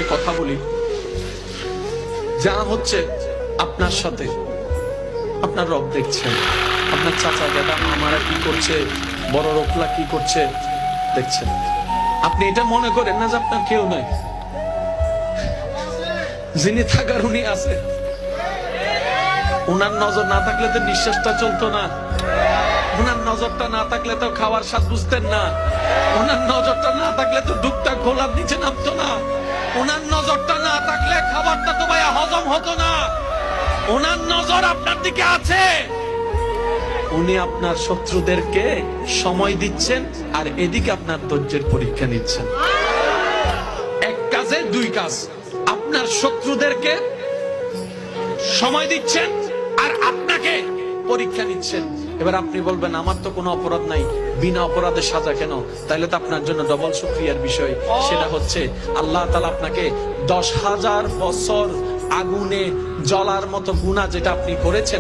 আপনাদেরকে কথা বলি, যা হচ্ছে আপনার সাথে আপনার রব দেখছেন। আপনার চাচা দাদা মামারা কি করছে, বড় রোকলা কি করছে দেখছেন। আপনি এটা মনে করেন না যে আপনার কেউ নাই, যিনি থাকার উনি আছে। ওনার নজর না থাকলে তো নিঃশ্বাসটা চলতো না, ওনার নজরটা না থাকলে তো খাওয়ার স্বাদ বুঝতেন না, ওনার নজরটা না থাকলে তো ডুবটা খোলার নিচে নামতো না, ওনার নজরটা না থাকলে খাবারটা তো ভাইয়া হজম হতো না। ওনার নজর আপনার দিকে আছে। উনি আপনার শত্রুদেরকে সময় দিচ্ছেন আর এদিকে আপনার ধৈর্যের পরীক্ষা নিচ্ছেন। এক কাজে দুই কাজ, আপনার শত্রুদেরকে সময় দিচ্ছেন আর আপনাকে পরীক্ষা নিচ্ছেন। এবার আপনি বলবেন আমার তো কোনো অপরাধ নাই, বিনা অপরাধে সাজা কেন? তাহলে তো আপনার জন্য ডবল শুকরিয়ার বিষয়। সেটা হচ্ছে আল্লাহ তাআলা আপনাকে 10,000 বছর আগুনে জ্বলার মতো গুনাহ যেটা আপনি করেছেন